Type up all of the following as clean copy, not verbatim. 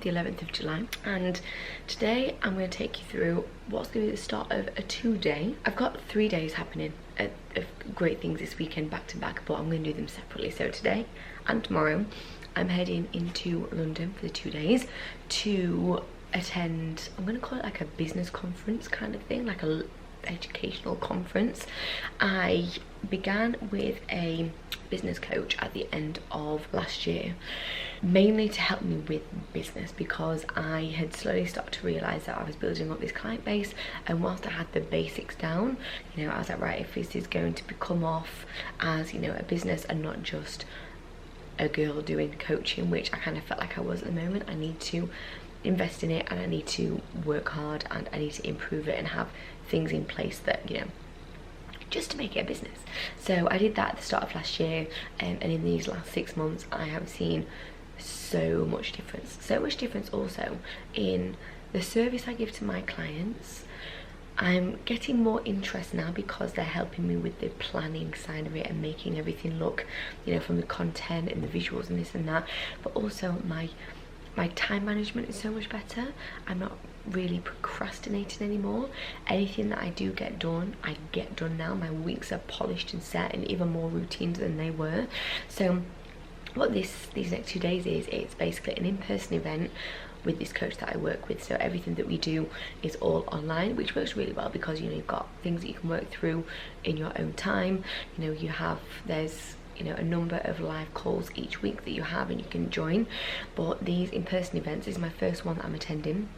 the 11th of July, and today I'm going to take you through what's going to be the start of a 2-day. I've got 3 days happening of great things this weekend back to back, but I'm going to do them separately. So today and tomorrow I'm heading into London for the 2 days to attend, I'm going to call it like a business conference kind of thing, like a educational conference. I began with a business coach at the end of last year, mainly to help me with business, because I had slowly started to realise that I was building up this client base, and whilst I had the basics down, you know, I was like, right, if this is going to become off as, you know, a business and not just a girl doing coaching, which I kind of felt like I was at the moment, I need to invest in it, and I need to work hard, and I need to improve it and have things in place that, you know, just to make it a business. So I did that at the start of last year, and in these last 6 months I have seen so much difference also in the service I give to my clients. I'm getting more interest now because they're helping me with the planning side of it and making everything look, you know, from the content and the visuals and this and that, but also my time management is so much better. I'm not really procrastinating anymore. Anything that I do get done, I get done now. My weeks are polished and set and even more routines than they were. So what these next 2 days is, it's basically an in-person event with this coach that I work with. So everything that we do is all online, which works really well because, you know, you've got things that you can work through in your own time. You know, there's you know, a number of live calls each week that you have and you can join. But these in-person events, this is my first one that I'm attending.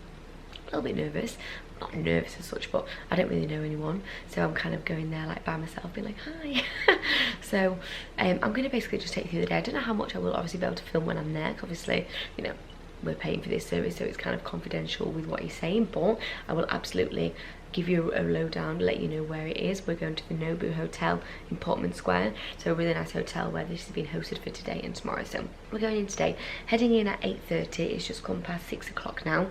A little bit nervous, not nervous as such, but I don't really know anyone, so I'm kind of going there like by myself, being like, hi. So I'm going to basically just take you through the day. I don't know how much I will obviously be able to film when I'm there, 'cause obviously, you know, we're paying for this service, so it's kind of confidential with what he's saying, but I will absolutely give you a lowdown, let you know where it is. We're going to the Nobu Hotel in Portman Square, so a really nice hotel where this is being hosted for today and tomorrow. So we're going in today, heading in at 8:30. It's just gone past 6 o'clock now.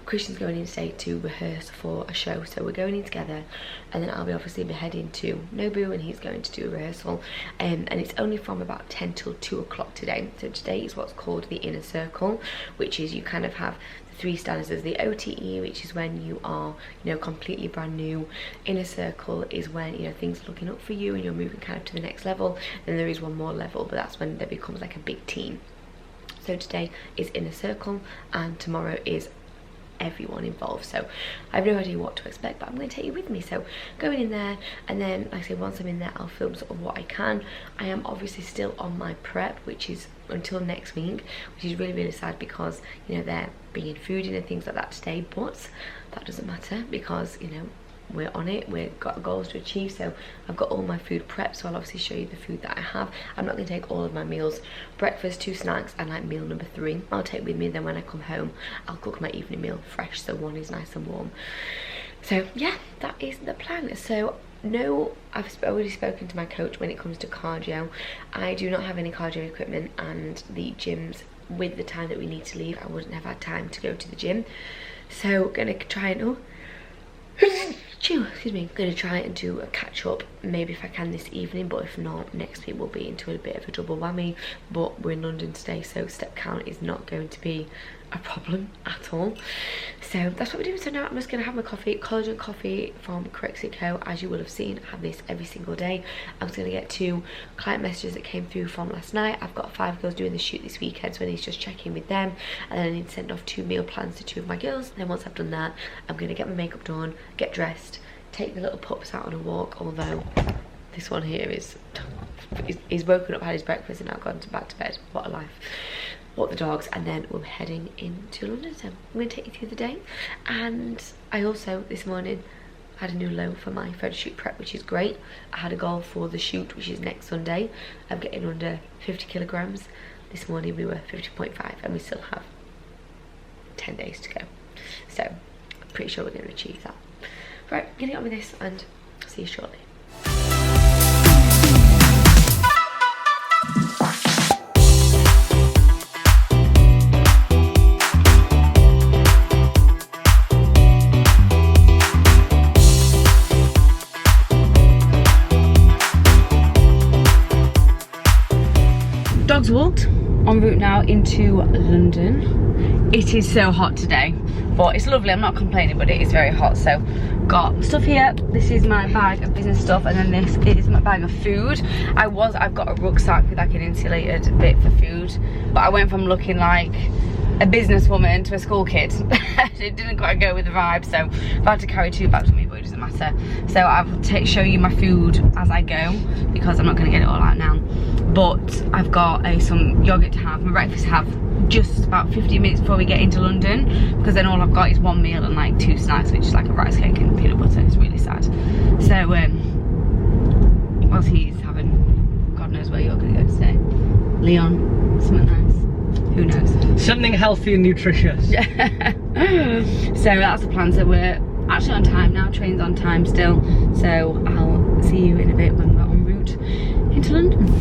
Christian's going in today to rehearse for a show, so we're going in together, and then I'll be obviously heading to Nobu and he's going to do a rehearsal, and it's only from about 10 till 2 o'clock today. So today is what's called the inner circle, which is you kind of have the 3 standards. There's the OTE, which is when you are, you know, completely brand new. Inner circle is when, you know, things are looking up for you and you're moving kind of to the next level. Then there is one more level, but that's when there becomes like a big team. So today is inner circle and tomorrow is everyone involved. So I have no idea what to expect, but I'm going to take you with me. So going in there, and then like I say, once I'm in there, I'll film sort of what I can. I am obviously still on my prep, which is until next week, which is really, really sad because, you know, they're bringing food in and things like that today, but that doesn't matter because, you know, we're on it, we've got goals to achieve. So I've got all my food prepped, so I'll obviously show you the food that I have. I'm not going to take all of my meals, breakfast, 2 snacks, and like meal number 3 I'll take with me. Then when I come home, I'll cook my evening meal fresh, so one is nice and warm. So yeah, that is the plan. So no, I've already spoken to my coach when it comes to cardio. I do not have any cardio equipment, and the gyms, with the time that we need to leave, I wouldn't have had time to go to the gym. So gonna try and excuse me, I'm going to try and do a catch up maybe if I can this evening, but if not, next week we'll be into a bit of a double whammy. But we're in London today, so step count is not going to be a problem at all. So that's what we're doing. So now I'm just going to have my coffee, collagen coffee from Corexico. As you will have seen, I have this every single day. I'm just going to get 2 client messages that came through from last night. I've got 5 girls doing the shoot this weekend, so I need to just check in with them, and then I need to send off 2 meal plans to 2 of my girls. And then once I've done that, I'm going to get my makeup done, get dressed, take the little pups out on a walk, although this one here he's woken up, had his breakfast, and now gone back to bed. What a life. Walk the dogs, and then we're heading into London. So I'm going to take you through the day. And I also this morning had a new low for my photo shoot prep, which is great. I had a goal for the shoot, which is next Sunday, of getting under 50 kilograms. This morning we were 50.5, and we still have 10 days to go, so I'm pretty sure we're going to achieve that. Right, I'm gonna get on with this and see you shortly. Dogs walked, en route now into London. It is so hot today, but it's lovely. I'm not complaining, but it is very hot. So got stuff here. This is my bag of business stuff, and then this is my bag of food. I've got a rucksack with like an insulated bit for food, but I went from looking like a businesswoman to a school kid. It didn't quite go with the vibe, so I've had to carry 2 bags with me, but it doesn't matter. So I'll show you my food as I go, because I'm not going to get it all out now. But I've got some yogurt to have, my breakfast to have just about 15 minutes before we get into London, because then all I've got is 1 meal and like 2 snacks, which is like a rice cake and peanut butter. It's really sad. So whilst he's having, God knows where you're going to go today, Leon, something nice. Who knows? Something healthy and nutritious. So that's the plan. So we're actually on time now. Train's on time still. So I'll see you in a bit when we're en route into London.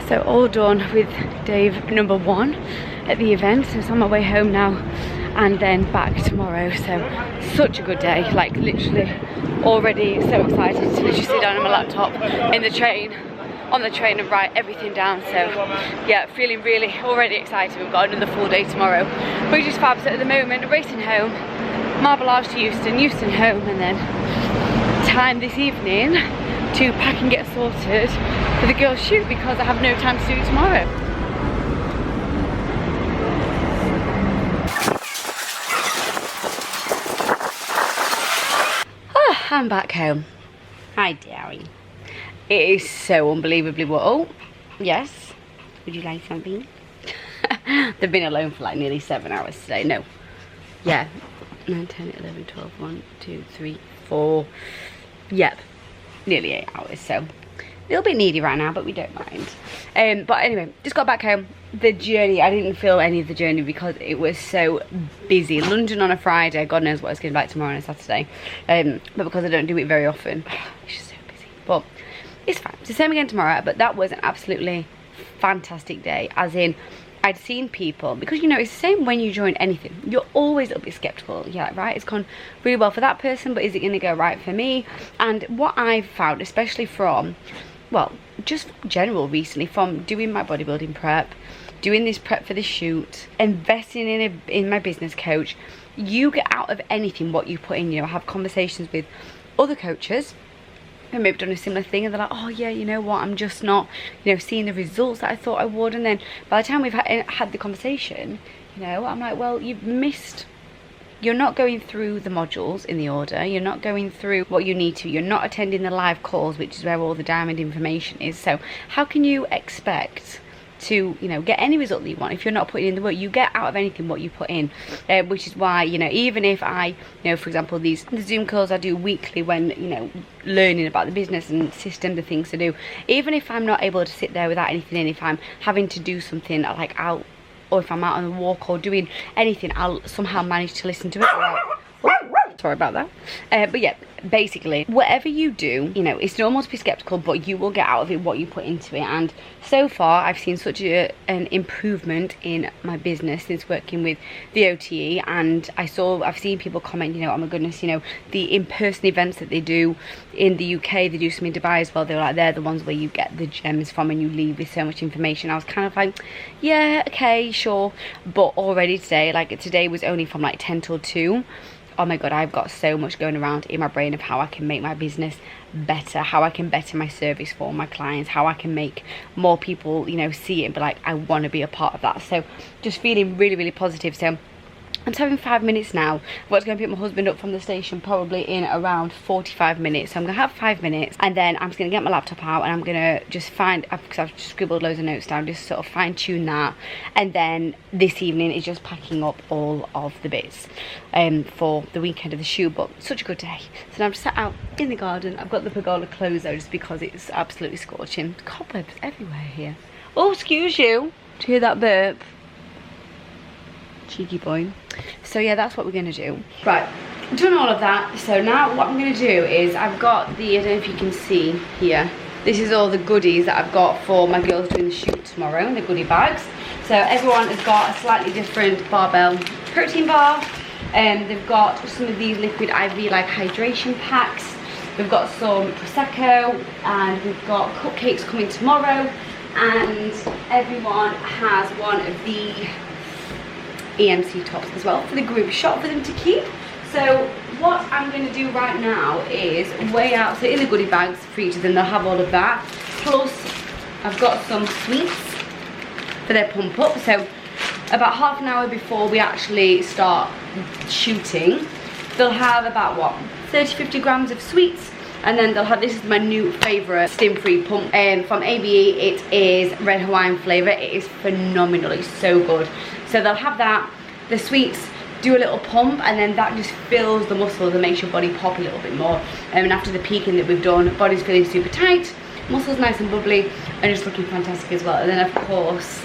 So all done with day number 1 at the event. So it's on my way home now and then back tomorrow. So such a good day, like literally already so excited to literally sit down on my laptop in the train, on the train, and write everything down. So yeah, feeling really already excited. We've got another full day tomorrow, which is fab. So at the moment, racing home, Marble Arch to Euston, Euston home, and then time this evening to pack and get sorted for the girls' shoot, because I have no time to do it tomorrow. Oh, I'm back home. Hi, Darry. It is so unbelievably warm. Oh, yes. Would you like something? They've been alone for like nearly 7 hours today. No. Yeah. 9, 10, 11, 12, 1, 2, 3, 4. Yep. Nearly 8 hours, so a little bit needy right now, but we don't mind. But anyway, just got back home. The journey, I didn't feel any of the journey because it was so busy. London on a Friday, God knows what it's going to be like tomorrow on a Saturday. But because I don't do it very often, it's just so busy. But it's fine. It's the same again tomorrow, but that was an absolutely fantastic day. As in, I'd seen people, because you know it's the same when you join anything, you're always a little bit skeptical. You're like, right, it's gone really well for that person, but is it going to go right for me? And what I've found, especially from, well, just general recently, from doing my bodybuilding prep, doing this prep for the shoot, investing in my business coach, you get out of anything what you put in. You know, I have conversations with other coaches who maybe done a similar thing, and they're like, oh yeah, you know what, I'm just not, you know, seeing the results that I thought I would. And then by the time we've had the conversation, you know, I'm like, well, you've missed, you're not going through the modules in the order, you're not going through what you need to, you're not attending the live calls, which is where all the diamond information is. So how can you expect to, you know, get any result that you want if you're not putting in the work? You get out of anything what you put in, which is why, you know, even if I, you know, for example, the Zoom calls I do weekly when, you know, learning about the business and systems and things to do, even if I'm not able to sit there without anything in, if I'm having to do something like out, or if I'm out on a walk or doing anything, I'll somehow manage to listen to it. Sorry about that. But yeah, basically, whatever you do, you know, it's normal to be skeptical, but you will get out of it what you put into it. And so far, I've seen such an improvement in my business since working with the OTE. And I've seen people comment, you know, oh my goodness, you know, the in-person events that they do in the UK, they do some in Dubai as well. They're like, they're the ones where you get the gems from and you leave with so much information. I was kind of like, yeah, okay, sure. But already today, like today was only from like 10 till 2. Oh my god, I've got so much going around in my brain of how I can make my business better, how I can better my service for my clients, how I can make more people, you know, see it and be like, I want to be a part of that. So just feeling really, really positive. So I'm having 5 minutes now. I'm going to pick my husband up from the station probably in around 45 minutes. So I'm going to have 5 minutes and then I'm just going to get my laptop out and I'm going to just find, because I've scribbled loads of notes down, just sort of fine tune that. And then this evening is just packing up all of the bits for the weekend of the shoot. But such a good day. So now I'm just sat out in the garden. I've got the pergola closed though just because it's absolutely scorching. Cobwebs everywhere here. Oh, excuse you. Do you hear that burp? Cheeky boy. So yeah, that's what we're gonna do. Right, done all of that. So now what I'm going to do is I've got the, I don't know if you can see here, this is all the goodies that I've got for my girls doing the shoot tomorrow in the goodie bags. So everyone has got a slightly different barbell protein bar. They've got some of these liquid IV like hydration packs. We've got some Prosecco, and we've got cupcakes coming tomorrow. And everyone has one of the EMC tops as well for the group shot for them to keep. So what I'm going to do right now is weigh out, so in the goodie bags for each of them they'll have all of that. Plus I've got some sweets for their pump up. So about half an hour before we actually start shooting, they'll have about what, 30-50 grams of sweets. And then they'll have, this is my new favourite stim-free pump from ABE. It is red Hawaiian flavour. It is phenomenal, it's so good. So they'll have that, the sweets, do a little pump, and then that just fills the muscles and makes your body pop a little bit more. And after the peaking that we've done, body's feeling super tight, muscles nice and bubbly, and just looking fantastic as well. And then of course,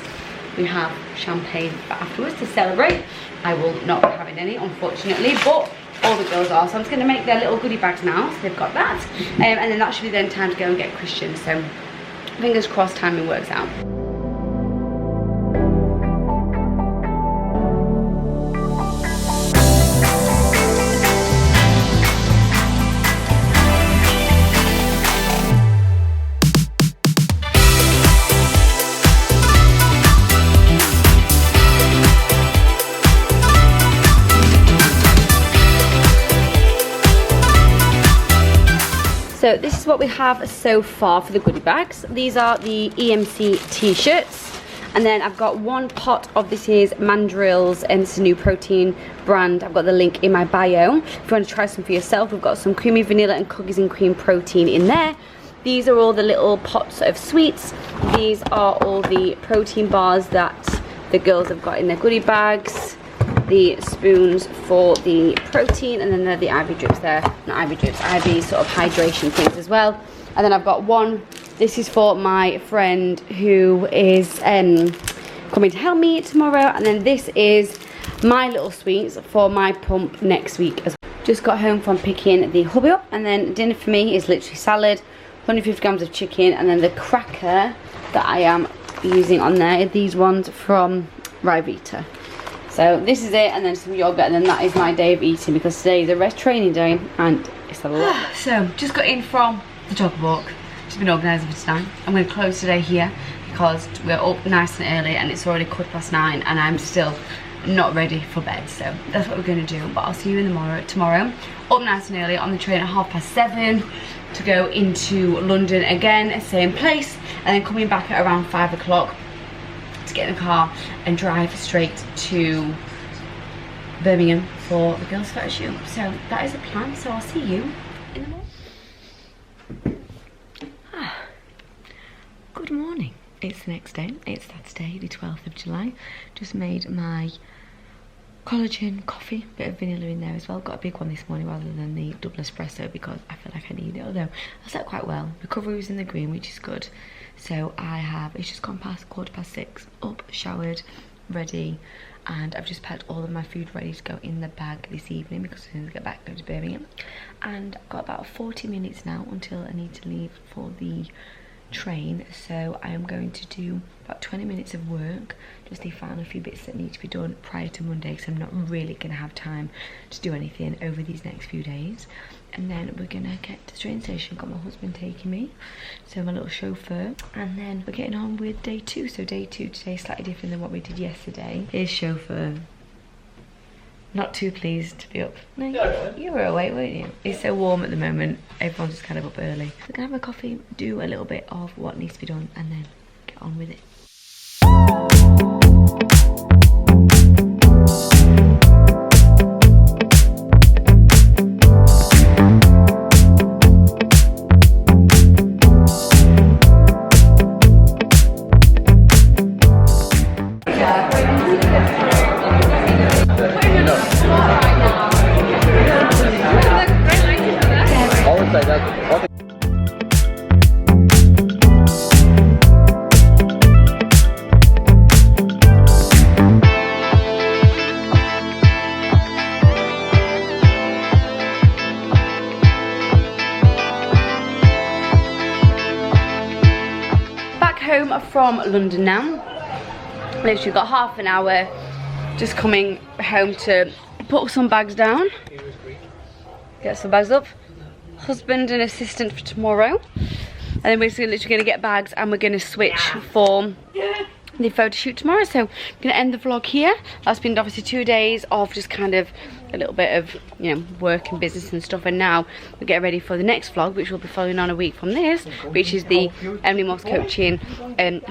we have champagne afterwards to celebrate. I will not be having any, unfortunately, but all the girls are. So I'm just going to make their little goodie bags now, so they've got that. And then that should be then time to go and get Christian. So fingers crossed timing works out. So this is what we have so far for the goodie bags. These are the EMC t-shirts. And then I've got one pot of, this is Mandrills, and it's a new protein brand. I've got the link in my bio. If you want to try some for yourself, we've got some creamy vanilla and cookies and cream protein in there. These are all the little pots of sweets. These are all the protein bars that the girls have got in their goodie bags. The spoons for the protein, and then they're the IV drips there. Not IV drips, IV sort of hydration things as well. And then I've got one, this is for my friend who is coming to help me tomorrow. And then this is my little sweets for my pump next week as well. Just got home from picking the hubby up, and then dinner for me is literally salad, 150 grams of chicken, and then the cracker that I am using on there, these ones from Ryvita. So this is it, and then some yogurt, and then that is my day of eating, because today is a rest training day and it's a lot. So just got in from the jog walk, just been organising for tonight. I'm going to close today here because we're up nice and early and it's already 9:15 and I'm still not ready for bed. So that's what we're going to do, but I'll see you in the tomorrow. Up nice and early on the train at 7:30 to go into London again, same place, and then coming back at around 5 o'clock. To get in the car and drive straight to Birmingham for the girls' photo shoot. So that is the plan, so I'll see you in the morning. Good morning. It's the next day. It's Saturday, the 12th of July. Just made my collagen coffee, bit of vanilla in there as well. Got a big one this morning rather than the double espresso because I feel like I need it, although I slept quite well. Recovery was in the green, which is good. So it's just gone past 6:15, up, showered, ready, and I've just packed all of my food ready to go in the bag this evening because as soon as I get back, go to Birmingham. And I've got about 40 minutes now until I need to leave for the train, so I am going to do about 20 minutes of work, just the final few bits that need to be done prior to Monday, because I'm not really going to have time to do anything over these next few days. And then we're gonna get to the train station, got my husband taking me, so my little chauffeur, and then we're getting on with day 2. So day 2 today is slightly different than what we did yesterday. Here's chauffeur. Not too pleased to be up. No, you were awake, weren't you? It's so warm at the moment, everyone's just kind of up early. We're gonna have a coffee, do a little bit of what needs to be done, and then get on with it. home from London now. Literally got half an hour. Just coming home to put some bags down. Get some bags up. Husband and assistant for tomorrow. And then we're literally going to get bags and we're going to switch for the photo shoot tomorrow. So I'm going to end the vlog here. That's been obviously 2 days of just kind of a little bit of, you know, work and business and stuff. And now we're getting ready for the next vlog, which will be following on a week from this, which is the Emily Morse Coaching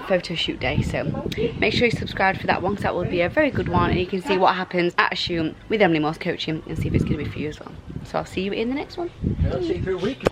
photo shoot day. So make sure you subscribe for that one, because that will be a very good one. And you can see what happens at a shoot with Emily Morse Coaching and see if it's going to be for you as well. So I'll see you in the next one. Yeah, see you through a week.